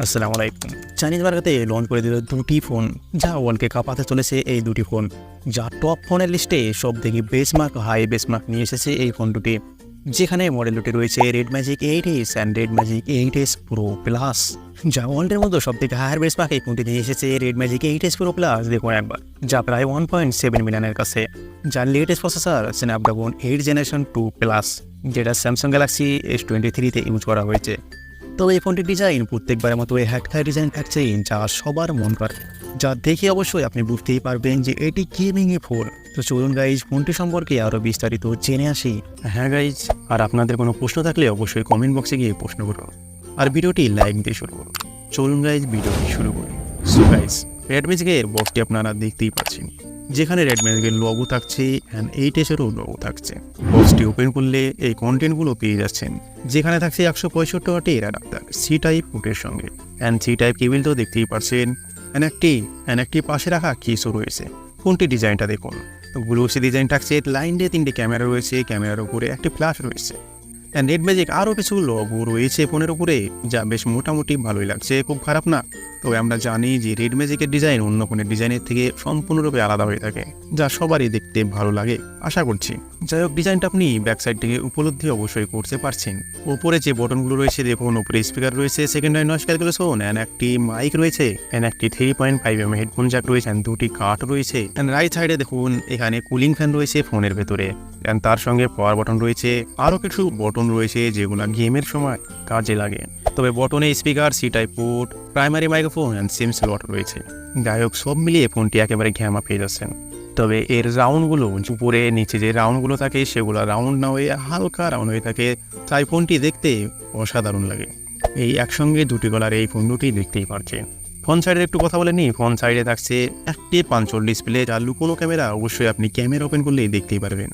আসসালামু আলাইকুম। চাইনিজ মার্কেটে লঞ্চ করে দিল দুটি ফোন, যা ওয়ার্ল্ডকে কাঁপাতে চলেছে। এই দুটি ফোন যা টপ ফোনের লিস্টে সব থেকে বেসমার্ক হাই বেসমার্ক নিয়ে এসেছে এই ফোন দুটি, যেখানে মডেল দুটি রয়েছে RedMagic 8S and RedMagic 8S pro plus. যা ওয়ার্ল্ডের মধ্যে সব থেকে হায়ার বেসমার্ক এই ফোনটি নিয়ে এসেছে রেডম্যাজিক 8S প্রো প্লাস। দেখুন একবার, যা প্রায় 1.7 মিলিয়নের কাছে, যার latest processor Snapdragon 8 generation 2 plus, যেটা স্যামসাং গ্যালাক্সি S23-তে ইউজ করা হয়েছে। তবে এই ফোনটির ডিজাইন প্রত্যেকবারের মতো হ্যাকথাই ডিজাইন থাকছে, যা সবার মন করে, যা দেখে অবশ্যই আপনি বুঝতেই পারবেন যে এটি গেমিংয়ে ফোন। তো চলুন গাইজ, ফোনটি সম্পর্কে আরও বিস্তারিত জেনে আসি। হ্যাঁ গাইজ, আর আপনাদের কোনো প্রশ্ন থাকলে অবশ্যই কমেন্ট বক্সে গিয়ে প্রশ্ন করুন, আর ভিডিওটি লাইক দিয়ে শুরু করুন। চলুন গাইজ, ভিডিওটি শুরু করি। সো গাইজ, রেডম্যাজিকের বক্সটি আপনারা দেখতেই পাচ্ছেন, যেখানে রেডম্যাজিকের লোগো থাকছে অ্যান্ড 8S'েরও লোগো থাকছে। বক্সটি ওপেন করলে এই কন্টেন্টগুলো পেয়ে যাচ্ছেন, যেখানে থাকছে 165 ওয়াটের অ্যাডাপ্টার সি টাইপ পোর্টের সঙ্গে, অ্যান্ড সি টাইপ কেবল তো দেখতেই পাচ্ছেন। একটি পাশে রাখা কেসও রয়েছে। ফোনটির ডিজাইনটা দেখুন, গ্লোসি ডিজাইন থাকছে, লাইন দিয়ে 3টে ক্যামেরা রয়েছে, ক্যামেরার উপরে একটি ফ্ল্যাশ রয়েছে, অ্যান্ড রেডম্যাজিক আরও কিছু লোগো রয়েছে ফোনের উপরে, যা বেশ মোটামুটি ভালোই লাগছে, খুব খারাপ না। তবে আমরা জানি যে রেডম্যাজিকের ডিজাইন অন্য ফোনের ডিজাইনের থেকে সম্পূর্ণরূপে আলাদা হয়ে থাকে, যা সবারই দেখতে ভালো লাগে আশা করছি। যাই হোক, ডিজাইনটা আপনি ব্যাক সাইড থেকে উপলব্ধি অবশ্যই করতে পারছেন। উপরে যে বটনগুলো রয়েছে দেখুন, উপরে স্পিকার রয়েছে, সেকেন্ডারি নয়েজ ক্যালকুলেশন, অ্যান্ড একটি মাইক রয়েছে, অ্যান্ড একটি 3.5mm হেডফোন জ্যাক রয়েছে, অ্যান্ড দুটি কাঠ রয়েছে। অ্যান্ড রাইট সাইডে দেখুন, এখানে কুলিং ফ্যান রয়েছে ফোনের ভেতরে, অ্যান্ড তার সঙ্গে পাওয়ার বটন রয়েছে, আরও কিছু বটন রয়েছে যেগুলো গেমের সময় কাজে লাগে। তবে বটনে speaker, C type port, primary microphone and SIM slot রয়েছে। যাই হোক, সব মিলিয়ে ফোনটি একেবারে ঘ্যামা পেয়ে যাচ্ছেন। তবে এর রাউন্ডগুলো, উপরে নিচে যে রাউন্ডগুলো থাকে সেগুলো রাউন্ড না হয়ে হালকা রাউন্ড হয়ে থাকে, তাই ফোনটি দেখতে অসাধারণ লাগে। এই একসঙ্গে দুটি গলার এই ফোন দুটি দেখতেই পারছেন। ফ্রন্ট সাইডের একটু কথা বলে নিই। ফ্রন্ট সাইডে থাকছে একটি পাঞ্চল ডিসপ্লে, যার লুকোনো ক্যামেরা অবশ্যই আপনি ক্যামেরা ওপেন করলেই দেখতেই পারবেন।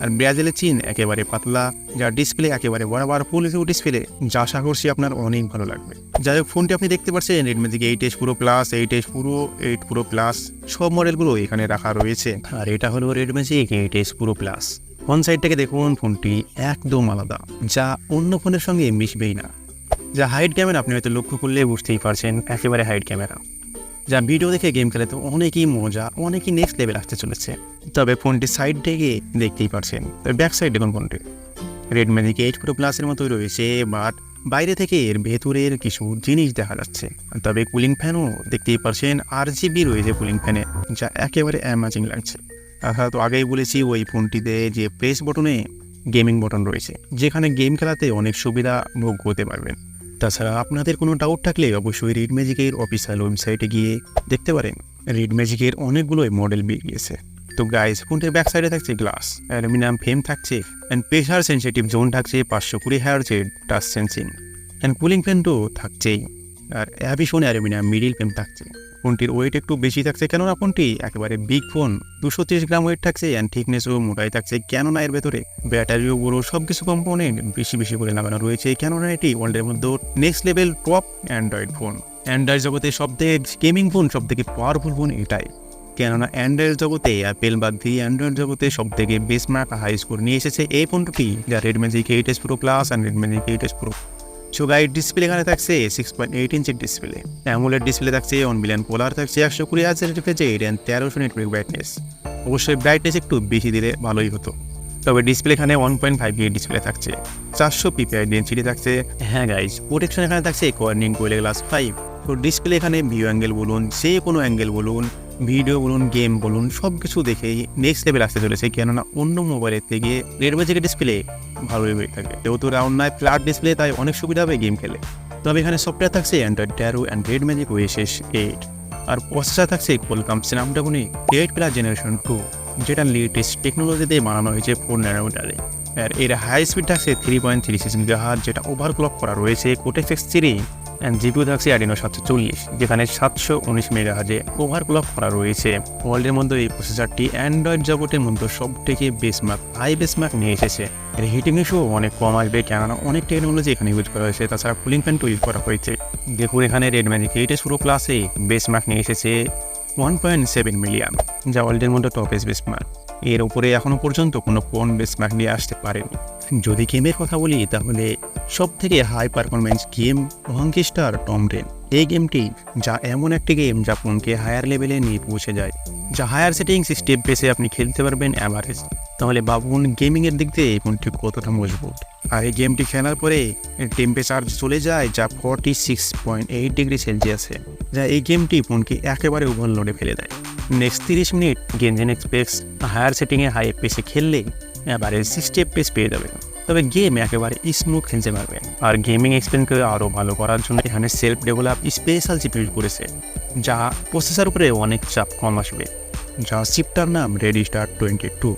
আর ব্রাজিলের চিন একেবারে পাতলা, যার ডিসপ্লে একেবারে বরাবর ফুল ডিসপ্লে, যা আশা করছি আপনার অনেক ভালো লাগবে। যাই হোক, ফোনটি আপনি দেখতে পাচ্ছেন রেডম্যাজিক 8S pro plus, 8S pro, 8 pro plus, সব মডেলগুলো এখানে রাখা রয়েছে। আর এটা হলো রেডম্যাজিক 8S pro plus. Phone side থেকে দেখুন, ফোনটি একদম আলাদা, যা অন্য ফোনের সঙ্গে মিশবেই না। যা হাইড ক্যামেরা আপনি হয়তো লক্ষ্য করলে বুঝতেই পারছেন, একেবারে হাইড ক্যামেরা, যা ভিডিও দেখে গেম খেলে তো অনেকই মজা, অনেকই নেক্সট লেভেল আসতে চলেছে। তবে ফোনটি সাইড থেকে দেখতেই পারছেন। তবে ব্যাক সাইড দেখুন, ফোনটি রেডম্যাজিক 8 প্রো প্লাসের মতোই রয়েছে, বাট বাইরে থেকে এর ভেতরের কিছু জিনিস দেখা যাচ্ছে। তবে কুলিং ফ্যানও দেখতেই পারছেন, RGB রয়েছে কুলিং ফ্যানে, যা একেবারে অ্যামাজিং লাগছে। তো আগেই বলেছি, ওই ফোনটিতে যে প্রেস বটনে গেমিং বটন রয়েছে, যেখানে গেম খেলাতে অনেক সুবিধা ভোগ করতে পারবেন। তাছাড়া আপনাদের কোনো ডাউট থাকলে অবশ্যই রেডম্যাজিকের অফিসিয়াল ওয়েবসাইটে গিয়ে দেখতে পারেন। রেডম্যাজিকের অনেকগুলোই মডেল বেরিয়েছে। তো গাইজ, ফোনটির ব্যাক সাইডে থাকছে গ্লাস, অ্যালুমিনিয়াম ফ্রেম থাকছে, অ্যান্ড প্রেশার সেন্সিটিভ জোন থাকছে 520 হার্টজের touch sensing, and cooling fan তো থাকছেই। আর ভীষণ অ্যালুমিনিয়াম মিডিল ফ্রেম থাকছে। ফোনটির ওয়েট একটু বেশি থাকছে, কেননা ফোনটি একেবারে বিগ ফোন, 230 গ্রাম ওয়েট থাকছে, অ্যান্ড থিকনেসও মোটাই থাকছে, কেননা এর ভেতরে ব্যাটারিও বড়, সব কিছু কম্পোনেন্ট বেশি করে লাগানো রয়েছে, কেননা এটি ওয়ার্ল্ডের মধ্যে next level top Android phone. Android জগতে সবথেকে গেমিং ফোন, সবথেকে পাওয়ারফুল ফোন এটাই, কেননা অ্যান্ড্রয়েড জগতে অ্যাপেল বাদ দিয়ে অ্যান্ড্রয়েড জগতে সবথেকে বেসমার্ক হাই স্কোর নিয়ে এসেছে এই ফোন দুটি, যা RedMagic 8S pro plus and RedMagic 8S pro. So guys, display এখানে থাকছে 6.8 ইঞ্চের ডিসপ্লে, অ্যামোলেড ডিসপ্লে থাকছে, 1 বিলিয়ন কালার থাকছে, 120 হার্টজের refresh rate, and 1300 nits brightness. অবশ্যই ব্রাইটনেস একটু বেশি দিলে ভালোই হতো। তবে ডিসপ্লে এখানে 1.5K ডিসপ্লে থাকছে, 400 PPI ডেনসিটি থাকছে। হ্যাঁ গাইজ, প্রোটেকশন এখানে থাকছে কর্নিং গোরিলা গ্লাস 5। তো ডিসপ্লে এখানে ভিউ অ্যাঙ্গেল বলুন, যে কোনো অ্যাঙ্গেল বলুন, ভিডিও বলুন, গেম বলুন, সব কিছু দেখেই নেক্সট লেভেল আসতে চলেছে, কেননা অন্য মোবাইলের থেকে রেডম্যাজিকের ডিসপ্লে ভালোই হয়ে থাকে। যেহেতু রাউন্ড নয়, ফ্ল্যাট ডিসপ্লে, তাই অনেক সুবিধা হবে গেম খেলে। তবে এখানে সফটওয়্যার থাকছে অ্যান্ড্রয়েড 13 অ্যান্ড রেডম্যাজিক OS 8, আর প্রসেসর থাকছে কোয়ালকম স্ন্যাপড্রাগন 8 প্লাস জেনারেশন 2, যেটা লেটেস্ট টেকনোলজিতে বানানো হয়েছে 4 ন্যানোমিটারে। আর এর হাই স্পিড থাকছে 3.36 GHz, যেটা ওভারক্লক করা রয়েছে কোটেক্স X3, অ্যান্ড জিপিও থাকছে Adreno 740, যেখানে 719 MHz ওভারক্লক করা রয়েছে। ওয়ার্ল্ডের মধ্যে এই প্রসেসরটি অ্যান্ড্রয়েড জগতের মধ্যে সব থেকে হাই বেসমার্ক নিয়ে এসেছে। এর হিটিং ইস্যু অনেক কম আসবে, কেননা অনেক টেকনোলজি এখানে ইউজ করা হয়েছে। তাছাড়া কুলিং ফ্যানও ইউজ করা হয়েছে। দেখুন, এখানে রেডম্যাজিক 8S প্রো প্লাসে বেসমার্ক নিয়ে এসেছে 1.7 মিলিয়ন, যা ওয়ার্ল্ডের মধ্যে টপেস্ট বেসমার্ক। এর উপরে এখনও পর্যন্ত কোনো ফোন বেসমার্ক নিয়ে আসতে পারেনি। যদি গেমের কথা বলি, তাহলে সব থেকে high performance game Honkai Star টম রেন। এই গেমটি যা এমন একটি গেম যা ফোনকে হায়ার লেভেলে নিয়ে পৌঁছে যায়, যা হায়ার সেটিংস স্টেপ বেসে আপনি খেলতে পারবেন অ্যাভারেজ। তাহলে ভাবুন গেমিংয়ের দিক দিয়ে এই ফোনটি কতটা মজবুত। আর এই গেমটি খেলার পরে টেম্পারেচার চলে যায় যা 46.8 ডিগ্রি সেলসিয়াসে, যা এই গেমটি ফোনকে একেবারে ওভারলোডে ফেলে দেয়। নেক্সট 30 মিনিট গেঞ্জেন এক্সপ্রেস হায়ার সেটিংয়ে হাই পেসে খেললে এবারে 60 FPS পেয়ে যাবেন। তবে গেম একেবারে স্মুথ খেলতে পারবেন। আর গেমিং এক্সপিরিয়েন্সকে আরও ভালো করার জন্য এখানে self develop special chip use করেছে, যা প্রসেসর উপরে অনেক চাপ কম আসবে, যা চিপটার নাম রেডিস্টার 22।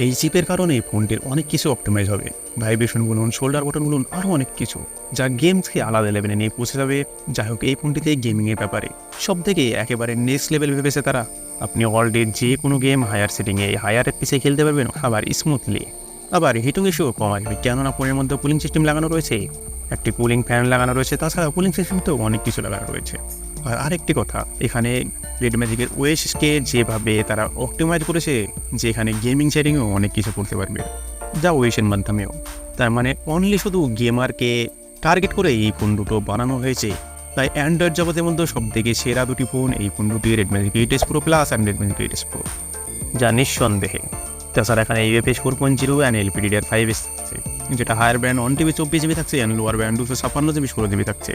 এই চিপের কারণে ফোনটির অনেক কিছু অপটিমাইজ হবে, ভাইব্রেশন বলুন, শোল্ডার বটন বলুন, আরও অনেক কিছু, যা গেমসকে আলাদা লেভেলে নিয়ে পৌঁছে যাবে। যাই হোক, এই ফোনটিতে গেমিংয়ের ব্যাপারে সব থেকে একেবারে নেক্সট লেভেল ভেবেছে তারা। আপনি অলরেডি যে কোনো গেম হায়ার সেটিংয়ে হায়ার এফপিসে খেলতে পারবেন, আবার স্মুথলি। আবার হিটিং ইস্যু কম আসবে, কেননা ফোনের মধ্যে কুলিং সিস্টেম লাগানো রয়েছে, একটি কুলিং ফ্যান লাগানো রয়েছে, তাছাড়া কুলিং সিস্টেমতেও অনেক কিছু লাগানো রয়েছে। আর আরেকটি কথা, এখানে রেডম্যাজিকের ওএসকে যেভাবে তারা অপটিমাইজ করেছে, যে এখানে গেমিং সেটিংয়েও অনেক কিছু করতে পারবে, যা ওএসের মাধ্যমেও। তার মানে অনলি শুধু গেমারকে টার্গেট করে এই ফোন দুটো বানানো হয়েছে। তাই অ্যান্ড্রয়েড জগতের মধ্যে সব থেকে সেরা দুটি ফোন এই ফোন দুটি, RedMagic 8S Pro Plus and RedMagic 8S Pro, যা নিঃসন্দেহে। তাছাড়া এখানে UFS 4.0 অ্যান্ড LPDDR5 থাকছে, যেটা হায়ার ব্র্যান্ড 1TB 24GB থাকছে and lower brand 256GB 16GB থাকছে।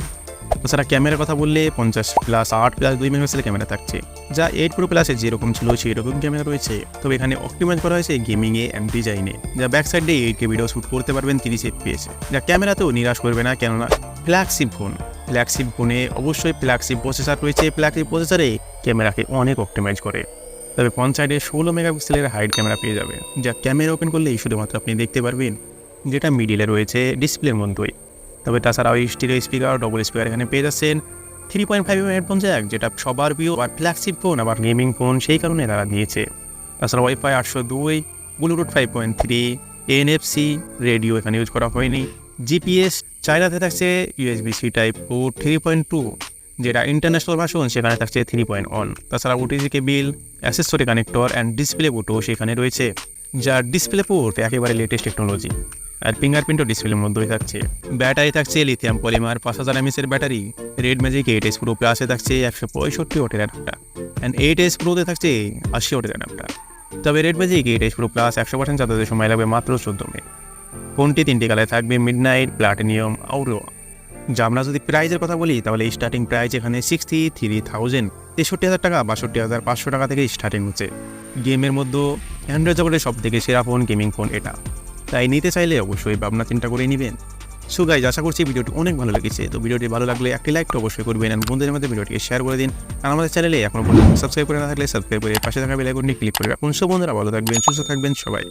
তাছাড়া ক্যামেরার কথা বললে 50+8+2 মেগাপিক্সেলের ক্যামেরা থাকছে, যা 8 Pro Plus যেরকম ছিল সেই রকম ক্যামেরা রয়েছে। তবে এখানে অপটিমাইজ করা হয়েছে গেমিংয়ে অ্যান্ড ডিজাইনে, যা ব্যাক সাইডে 8K ভিডিও শ্যুট করতে পারবেন 30 FPS, যা ক্যামেরাতেও নিরাশ করবে না, কেননা ফ্ল্যাগশিপ ফোন। ফ্ল্যাগশিপ ফোনে অবশ্যই ফ্ল্যাগশিপ প্রসেসর রয়েছে, ফ্ল্যাগশিপ প্রসেসরে ক্যামেরাকে অনেক অপটিমাইজ করে। তবে ফ্রন্ট সাইডে 16 মেগাপিক্সেলের হাইড ক্যামেরা পেয়ে যাবে, যা ক্যামেরা ওপেন করলেই শুধুমাত্র আপনি দেখতে পারবেন, যেটা মিডিলে রয়েছে ডিসপ্লের মধ্যেই। তবে তাছাড়াও স্টিরিও স্পিকার, ডবল স্পিকার এখানে পেয়ে যাচ্ছেন, 3.5mm হেডফোন জ্যাক, যেটা সবার প্রিয়। আর ফ্ল্যাগশিপ ফোন আবার গেমিং ফোন, সেই কারণে তারা দিয়েছে। তাছাড়া ওয়াইফাই 802, ব্লুটুথ 5.3, NFC রেডিও এখানে ইউজ করা হয়নি। GPS চায়নাতে থাকছে USB-C টাইপ পোর্ট 3.2, যেটা ইন্টারন্যাশনাল ভার্সন সেখানে থাকছে 3.1। তাছাড়া OTG cable, accessory connector and display পোর্টও সেখানে রয়েছে, যা ডিসপ্লে পোর্ট একেবারে লেটেস্ট টেকনোলজি। আর ফিঙ্গারপ্রিন্টও ডিসপ্লের মধ্যেই থাকছে। ব্যাটারি থাকছে lithium polymer 5000 mAh battery. RedMagic 8S Pro Plus থাকছে 165 ওয়াটের অ্যাডাপ্টার অ্যান্ড 8S Proতে থাকছে 80 ওয়াটের অ্যাডাপ্টার। তবে রেডম্যাজিক 8S Pro Plus 100% চালাতে সময় লাগবে মাত্র 14 মিনিট। ফোনটি 3টি কালারে থাকবে, মিডনাইট, প্লাটিনিয়াম, আউরো। যা আমরা যদি প্রাইজের কথা বলি, তাহলে স্টার্টিং প্রাইস এখানে 63,000, 63,000 টাকা, 62,500 টাকা থেকে স্টার্টিং হচ্ছে। গেমের মধ্যে অ্যান্ড্রয়েড জগতের সব থেকে সেরা ফোন, গেমিং ফোন এটা। তাই নিতে চাইলে অবশ্যই ভাবনা চিন্তা করে নেবেন। সো গাইজ, আশা করছি ভিডিওটি অনেক ভালো লেগেছে। তো ভিডিওটি ভালো লাগলে একটি লাইক তো অবশ্যই করবেন, আর বন্ধুদের মধ্যে ভিডিওটিকে শেয়ার করে দিন। আর আমাদের চ্যানেলে এখনো পর্যন্ত সাবস্ক্রাইব করে না থাকলে সাবস্ক্রাইব করে পাশে থাকা বেল আইকনটি ক্লিক করে রাখুন। সো বন্ধুরা, ভালো থাকবেন, সুস্থ থাকবেন সবাই।